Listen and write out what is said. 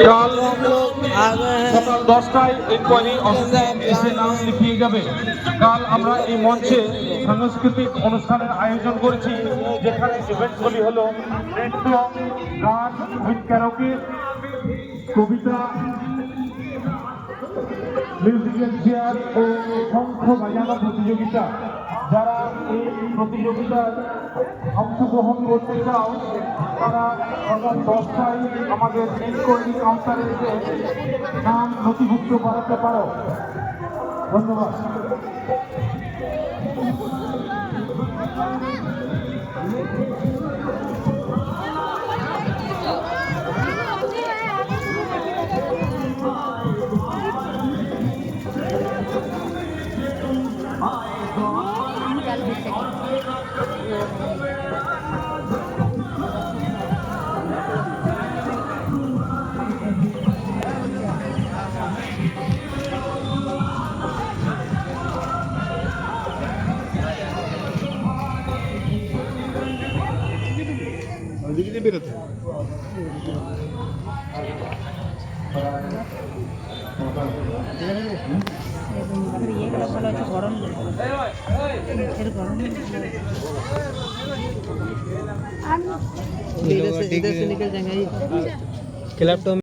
কাল সকাল 10টায় ইনকোয়ারি অফিসে এসে নাম লিখিয়ে যাবে। কাল আমরা এই মঞ্চে সাংস্কৃতিক অনুষ্ঠানের আয়োজন করেছি, যেখানে ইভেন্টগুলি হলো নৃত্য, গান উইথ ক্যারোকে, কবিতা, মিউজিক্যাল চেয়ার ও শঙ্খ বাজানো প্রতিযোগিতা। যারা এই প্রতিযোগিতায় অংশগ্রহণ করতে চাও তারা সকাল 10টায় আমাদের ইনকোয়ারি কাউন্টারে এসে নাম নথিভুক্ত করাতে পারো। ধন্যবাদ। বেরোতে गरम